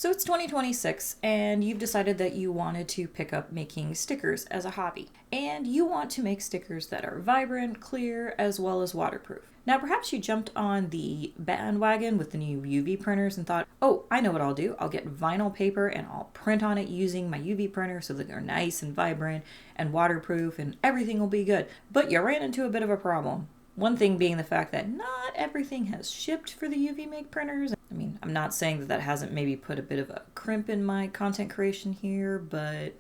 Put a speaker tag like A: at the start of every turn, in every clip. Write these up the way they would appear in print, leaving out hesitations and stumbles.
A: So it's 2026 and you've decided that you wanted to pick up making stickers as a hobby. And you want to make stickers that are vibrant, clear, as well as waterproof. Now perhaps you jumped on the bandwagon with the new UV printers and thought, oh, I know what I'll do. I'll get vinyl paper and I'll print on it using my UV printer so that they're nice and vibrant and waterproof and everything will be good. But you ran into a bit of a problem. One thing being the fact that not everything has shipped for the UV make printers. I mean, I'm not saying that that hasn't maybe put a bit of a crimp in my content creation here, but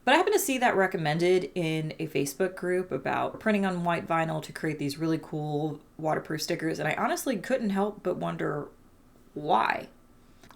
A: I happen to see that recommended in a Facebook group about printing on white vinyl to create these really cool waterproof stickers, and I honestly couldn't help but wonder why.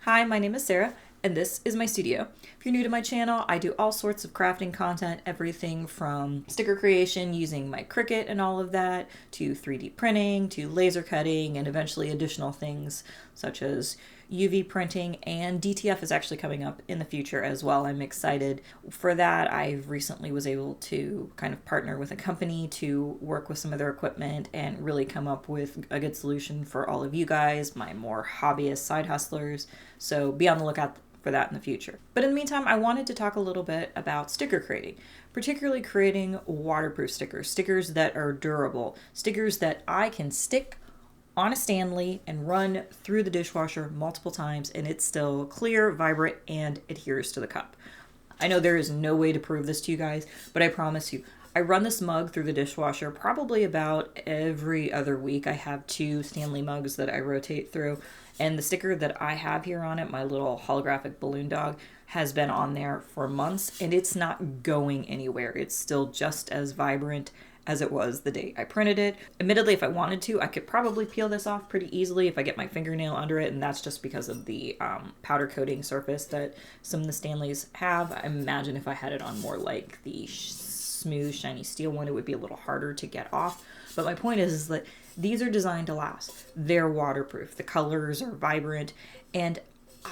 A: Hi, my name is Sarah, and this is my studio. If you're new to my channel, I do all sorts of crafting content, everything from sticker creation using my Cricut and all of that, to 3D printing, to laser cutting, and eventually additional things such as UV printing, and DTF is actually coming up in the future as well. I'm excited for that. I recently was able to kind of partner with a company to work with some of their equipment and really come up with a good solution for all of you guys, my more hobbyist side hustlers. So be on the lookout for that in the future. But in the meantime, I wanted to talk a little bit about sticker creating, particularly creating waterproof stickers, stickers that are durable, stickers that I can stick on a Stanley and run through the dishwasher multiple times and it's still clear, vibrant, and adheres to the cup. I know there is no way to prove this to you guys, but I promise you, I run this mug through the dishwasher probably about every other week. I have 2 Stanley mugs that I rotate through, and the sticker that I have here on it, my little holographic balloon dog, has been on there for months and it's not going anywhere. It's still just as vibrant as it was the day I printed it. Admittedly, if I wanted to, I could probably peel this off pretty easily if I get my fingernail under it, and that's just because of the powder coating surface that some of the Stanleys have. I imagine if I had it on more like the smooth, shiny steel one, it would be a little harder to get off. But my point is that these are designed to last. They're waterproof. The colors are vibrant, and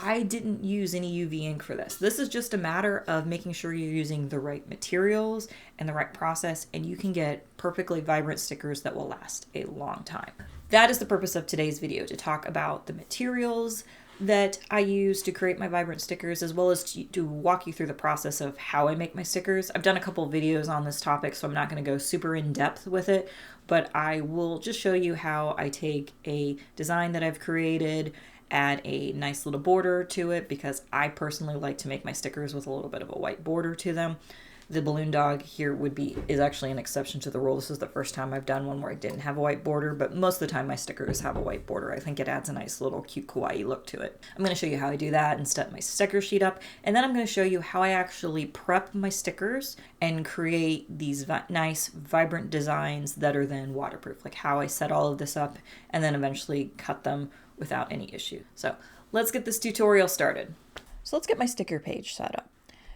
A: I didn't use any UV ink for this. This is just a matter of making sure you're using the right materials and the right process, and you can get perfectly vibrant stickers that will last a long time. That is the purpose of today's video, to talk about the materials that I use to create my vibrant stickers, as well as to walk you through the process of how I make my stickers. I've done a couple videos on this topic, so I'm not going to go super in depth with it, but I will just show you how I take a design that I've created, add a nice little border to it, because I personally like to make my stickers with a little bit of a white border to them. The balloon dog here is actually an exception to the rule. This is the first time I've done one where I didn't have a white border, but most of the time my stickers have a white border. I think it adds a nice little cute kawaii look to it. I'm going to show you how I do that and set my sticker sheet up, and then I'm going to show you how I actually prep my stickers and create these nice vibrant designs that are then waterproof, like how I set all of this up and then eventually cut them without any issue. So let's get this tutorial started. So let's get my sticker page set up.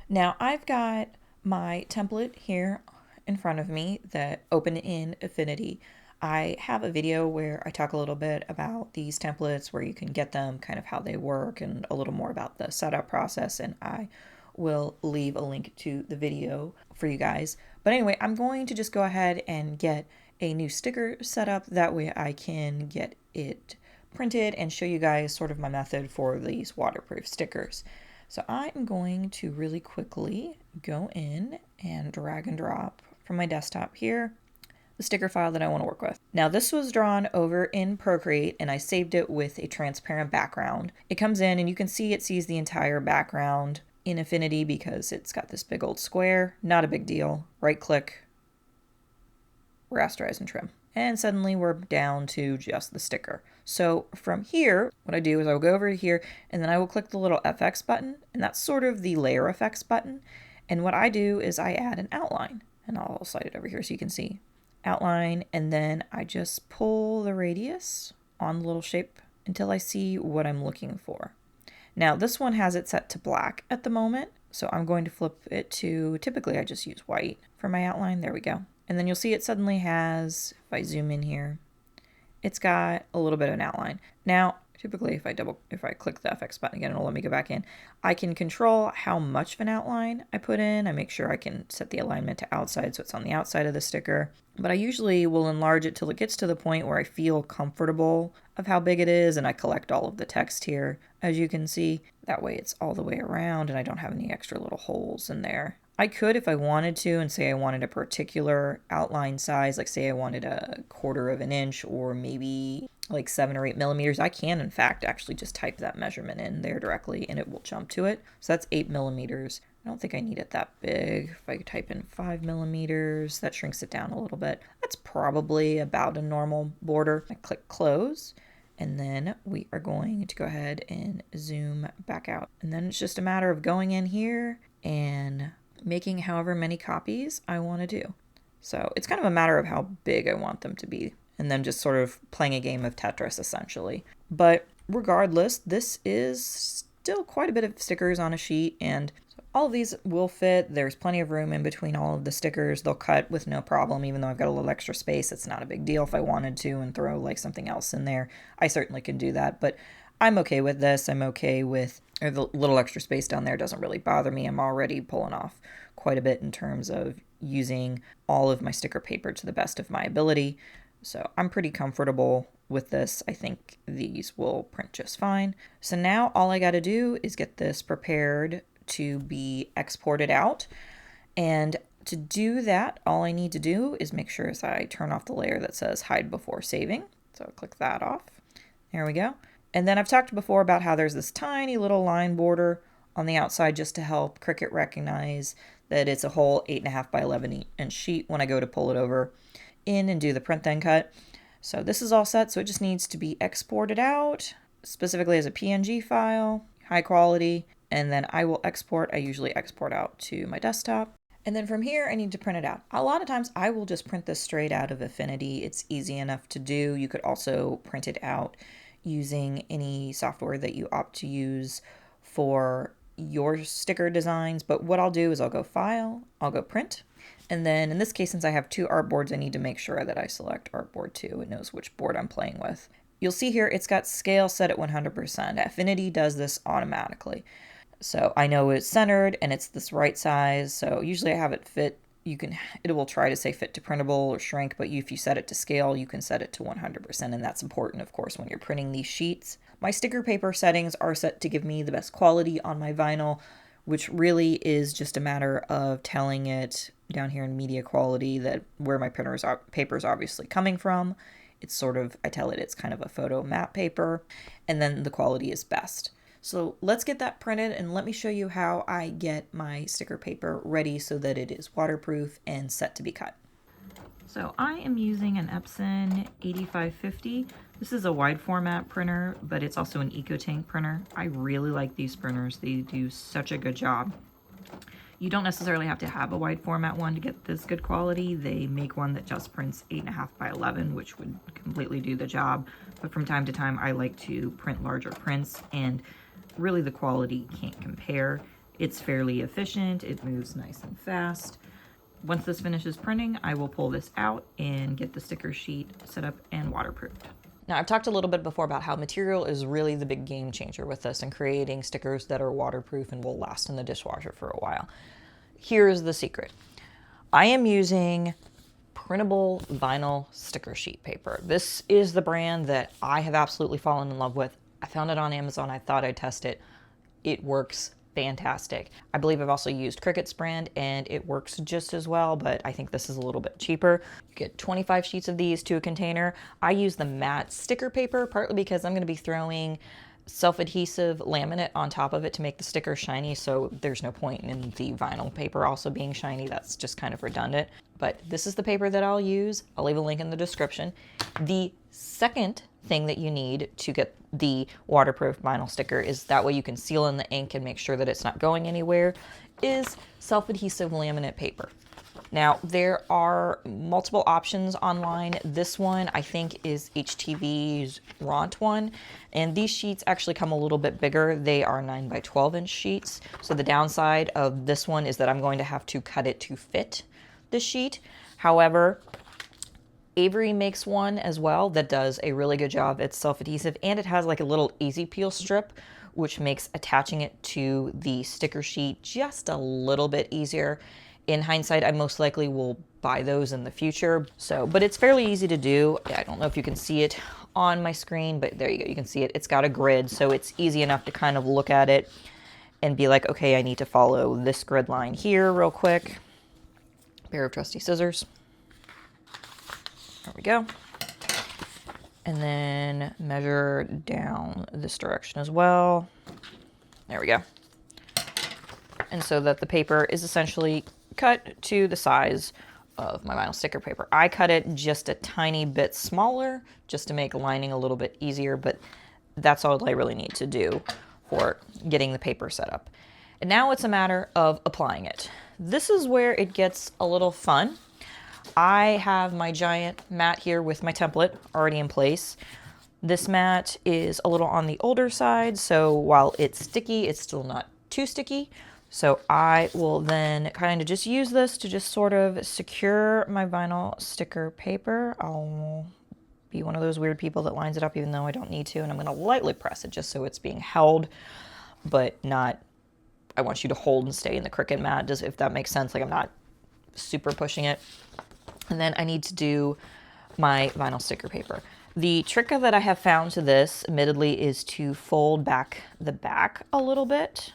A: Now I've got my template here in front of me that open in Affinity. I have a video where I talk a little bit about these templates, where you can get them, kind of how they work, and a little more about the setup process, and I will leave a link to the video for you guys. But anyway, I'm going to just go ahead and get a new sticker set up. That way I can get it printed and show you guys sort of my method for these waterproof stickers. So I'm going to really quickly go in and drag and drop from my desktop here the sticker file that I want to work with. Now this was drawn over in Procreate and I saved it with a transparent background. It comes in and you can see it sees the entire background in Affinity because it's got this big old square. Not a big deal. Right click, rasterize and trim. And suddenly we're down to just the sticker. So from here, what I do is I'll go over here and then I will click the little FX button, and that's sort of the layer effects button. And what I do is I add an outline, and I'll slide it over here so you can see outline, and then I just pull the radius on the little shape until I see what I'm looking for. Now this one has it set to black at the moment, so I'm going to flip it to, typically I just use white for my outline. There we go. And then you'll see it suddenly has, if I zoom in here, it's got a little bit of an outline. Now, typically if I click the FX button again, it'll let me go back in. I can control how much of an outline I put in. I make sure I can set the alignment to outside so it's on the outside of the sticker. But I usually will enlarge it till it gets to the point where I feel comfortable of how big it is, and I collect all of the text here, as you can see. That way it's all the way around and I don't have any extra little holes in there. I could, if I wanted to, and say I wanted a particular outline size, like say I wanted 1/4 of an inch or maybe like 7 or 8 millimeters, I can in fact actually just type that measurement in there directly and it will jump to it. So that's 8 millimeters. I don't think I need it that big. If I could type in 5 millimeters, that shrinks it down a little bit. That's probably about a normal border. I click close, and then we are going to go ahead and zoom back out. And then it's just a matter of going in here and making however many copies I want to do. So it's kind of a matter of how big I want them to be, and then just sort of playing a game of Tetris essentially. But regardless, this is still quite a bit of stickers on a sheet, and all of these will fit. There's plenty of room in between all of the stickers. They'll cut with no problem, even though I've got a little extra space. It's not a big deal if I wanted to and throw like something else in there. I certainly can do that, but I'm okay with this. I'm okay with the little extra space down there. Doesn't really bother me. I'm already pulling off quite a bit in terms of using all of my sticker paper to the best of my ability. So I'm pretty comfortable with this. I think these will print just fine. So now all I got to do is get this prepared to be exported out. And to do that, all I need to do is make sure as I turn off the layer that says hide before saving. So I'll click that off. There we go. And then I've talked before about how there's this tiny little line border on the outside just to help Cricut recognize that it's a whole 8.5 by 11 inch sheet when I go to pull it over in and do the print then cut. So this is all set, so it just needs to be exported out, specifically as a PNG file, high quality, and then I will export. I usually export out to my desktop. And then from here, I need to print it out. A lot of times I will just print this straight out of Affinity. It's easy enough to do. You could also print it out using any software that you opt to use for your sticker designs. But what I'll do is I'll go File, I'll go Print. And then in this case, since I have 2 artboards, I need to make sure that I select artboard 2. It knows which board I'm playing with. You'll see here it's got scale set at 100%. Affinity does this automatically. So I know it's centered and it's this right size. So usually I have it fit. It will try to say fit to printable or shrink, but if you set it to scale, you can set it to 100%. And that's important, of course, when you're printing these sheets. My sticker paper settings are set to give me the best quality on my vinyl, which really is just a matter of telling it down here in media quality that where my paper is obviously coming from. It's sort of, I tell it it's kind of a photo map paper, and then the quality is best. So let's get that printed and let me show you how I get my sticker paper ready so that it is waterproof and set to be cut. So I am using an Epson 8550. This is a wide format printer, but it's also an EcoTank printer. I really like these printers. They do such a good job. You don't necessarily have to have a wide format one to get this good quality. They make one that just prints 8.5 by 11, which would completely do the job. But from time to time, I like to print larger prints, and really the quality can't compare. It's fairly efficient. It moves nice and fast. Once this finishes printing, I will pull this out and get the sticker sheet set up and waterproofed. Now, I've talked a little bit before about how material is really the big game changer with this and creating stickers that are waterproof and will last in the dishwasher for a while. Here's the secret. I am using printable vinyl sticker sheet paper. This is the brand that I have absolutely fallen in love with. I found it on Amazon. I thought I'd test it. It works fantastic. I believe I've also used Cricut's brand and it works just as well, but I think this is a little bit cheaper. You get 25 sheets of these to a container. I use the matte sticker paper partly because I'm going to be throwing self-adhesive laminate on top of it to make the sticker shiny, so there's no point in the vinyl paper also being shiny. That's just kind of redundant. But this is the paper that I'll use. I'll leave a link in the description. The second thing that you need to get the waterproof vinyl sticker is that way you can seal in the ink and make sure that it's not going anywhere, is self-adhesive laminate paper. Now, there are multiple options online. This one, I think, is HTV's Ront one, and these sheets actually come a little bit bigger. They are 9 by 12 inch sheets, so the downside of this one is that I'm going to have to cut it to fit the sheet. However, Avery makes one as well that does a really good job. It's self-adhesive, and it has like a little easy peel strip, which makes attaching it to the sticker sheet just a little bit easier. In hindsight, I most likely will buy those in the future. But it's fairly easy to do. I don't know if you can see it on my screen, but there you go. You can see it. It's got a grid, so it's easy enough to kind of look at it and be like, okay, I need to follow this grid line here real quick. Pair of trusty scissors. There we go. And then measure down this direction as well. There we go. And so that the paper is essentially cut to the size of my vinyl sticker paper. I cut it just a tiny bit smaller just to make lining a little bit easier, but that's all I really need to do for getting the paper set up. And now it's a matter of applying it. This is where it gets a little fun. I have my giant mat here with my template already in place. This mat is a little on the older side, so while it's sticky, it's still not too sticky. So I will then kind of just use this to just sort of secure my vinyl sticker paper. I'll be one of those weird people that lines it up even though I don't need to, and I'm gonna lightly press it just so it's being held, but not, I want you to hold and stay in the Cricut mat, just if that makes sense. Like, I'm not super pushing it. And then I need to do my vinyl sticker paper. The trick that I have found to this, admittedly, is to fold back the back a little bit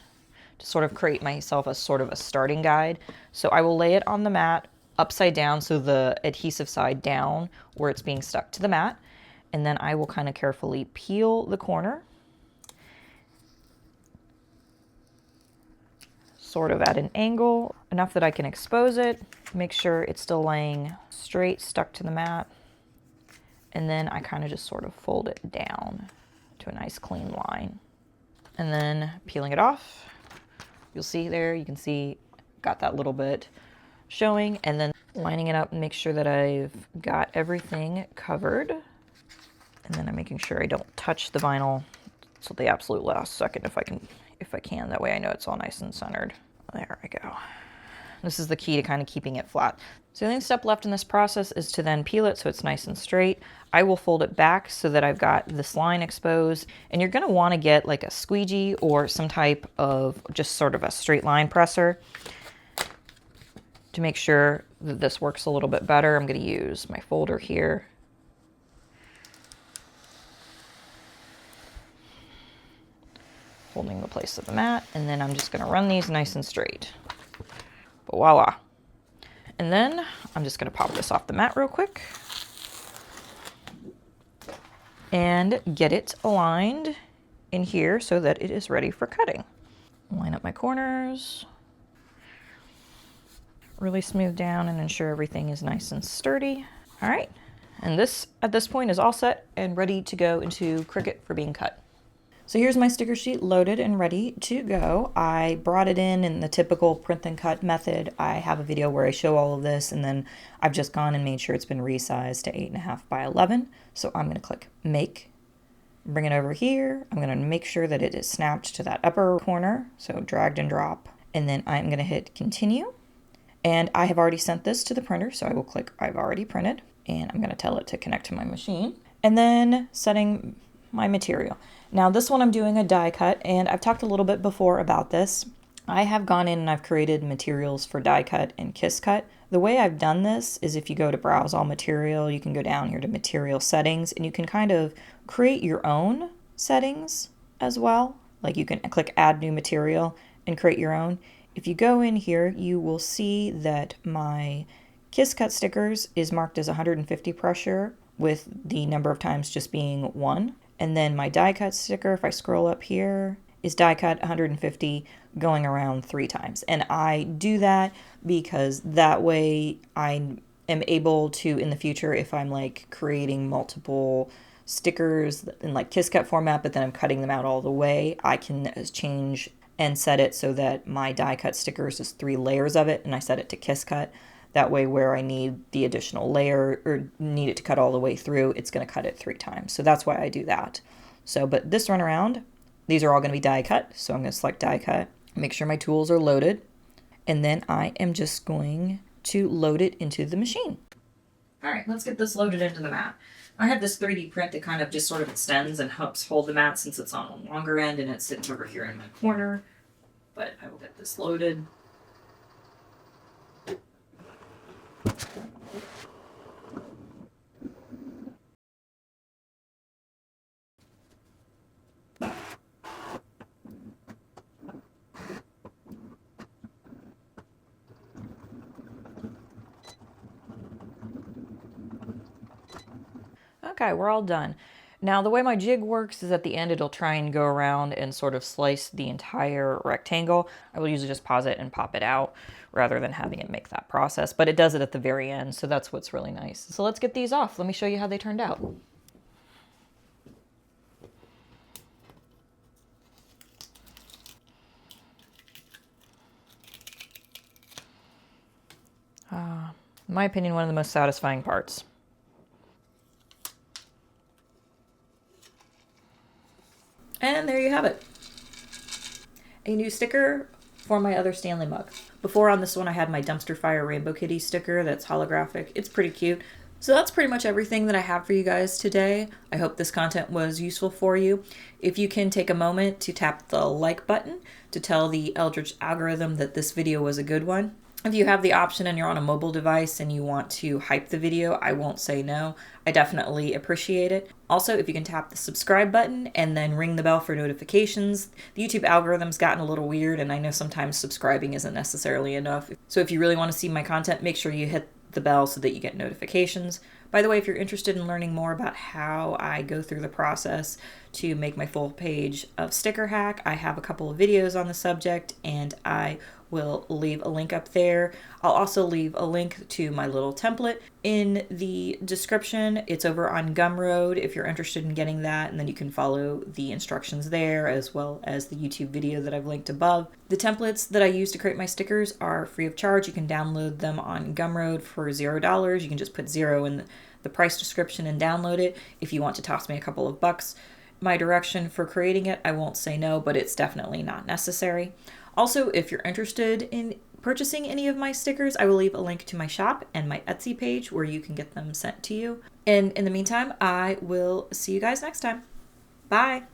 A: to sort of create myself a sort of a starting guide. So I will lay it on the mat upside down, so the adhesive side down where it's being stuck to the mat. And then I will kind of carefully peel the corner, sort of at an angle, enough that I can expose it, make sure it's still laying straight, stuck to the mat. And then I kind of just sort of fold it down to a nice clean line. And then peeling it off, you'll see there, you can see got that little bit showing, and then lining it up and make sure that I've got everything covered. And then I'm making sure I don't touch the vinyl till the absolute last second if I can. That way I know it's all nice and centered. There I go. This is the key to kind of keeping it flat. So the only step left in this process is to then peel it so it's nice and straight. I will fold it back so that I've got this line exposed, and you're gonna wanna get like a squeegee or some type of just sort of a straight line presser to make sure that this works a little bit better. I'm gonna use my folder here. Holding the place of the mat, and then I'm just gonna run these nice and straight. But voila. And then I'm just gonna pop this off the mat real quick and get it aligned in here so that it is ready for cutting. Line up my corners, really smooth down and ensure everything is nice and sturdy. All right, and this at this point is all set and ready to go into Cricut for being cut. So here's my sticker sheet loaded and ready to go. I brought it in the typical print and cut method. I have a video where I show all of this, and then I've just gone and made sure it's been resized to 8.5 by 11. So I'm gonna click Make, bring it over here. I'm gonna make sure that it is snapped to that upper corner, so dragged and drop. And then I'm gonna hit Continue. And I have already sent this to the printer, so I will click I've already printed, and I'm gonna tell it to connect to my machine. And then setting my material. Now this one I'm doing a die cut, and I've talked a little bit before about this. I have gone in and I've created materials for die cut and kiss cut. The way I've done this is if you go to browse all material, you can go down here to material settings, and you can kind of create your own settings as well. Like you can click add new material and create your own. If you go in here, you will see that my kiss cut stickers is marked as 150 pressure with the number of times just being 1. And then my die cut sticker, if I scroll up here, is die cut 150 going around 3 times. And I do that because that way I am able to, in the future, if I'm like creating multiple stickers in like kiss cut format, but then I'm cutting them out all the way, I can change and set it so that my die cut stickers is 3 layers of it, and I set it to kiss cut. That way where I need the additional layer or need it to cut all the way through, it's going to cut it 3 times. So that's why I do that. So, but this run around, these are all going to be die cut. So I'm going to select die cut, make sure my tools are loaded, and then I am just going to load it into the machine. All right, let's get this loaded into the mat. I have this 3D print that kind of just sort of extends and helps hold the mat since it's on a longer end and it sits over here in my corner. But I will get this loaded. Okay, we're all done. Now, the way my jig works is at the end it'll try and go around and sort of slice the entire rectangle. I will usually just pause it and pop it out rather than having it make that process, but it does it at the very end, so that's what's really nice. So let's get these off. Let me show you how they turned out. In my opinion, one of the most satisfying parts. And there you have it. A new sticker for my other Stanley mug. Before on this one I had my Dumpster Fire Rainbow Kitty sticker that's holographic. It's pretty cute. So that's pretty much everything that I have for you guys today. I hope this content was useful for you. If you can take a moment to tap the like button to tell the Eldritch algorithm that this video was a good one. If you have the option and you're on a mobile device and you want to hype the video, I won't say no. I definitely appreciate it. Also, if you can tap the subscribe button and then ring the bell for notifications. The YouTube algorithm's gotten a little weird and I know sometimes subscribing isn't necessarily enough. So if you really want to see my content, make sure you hit the bell so that you get notifications. By the way, if you're interested in learning more about how I go through the process to make my full page of sticker hack, I have a couple of videos on the subject and I will leave a link up there. I'll also leave a link to my little template in the description. It's over on Gumroad if you're interested in getting that, and then you can follow the instructions there as well as the YouTube video that I've linked above. The templates that I use to create my stickers are free of charge. You can download them on Gumroad for $0. You can just put 0 in the price description and download it. If you want to toss me a couple of bucks my direction for creating it, I won't say no, but it's definitely not necessary. Also, if you're interested in purchasing any of my stickers, I will leave a link to my shop and my Etsy page where you can get them sent to you. And in the meantime, I will see you guys next time. Bye!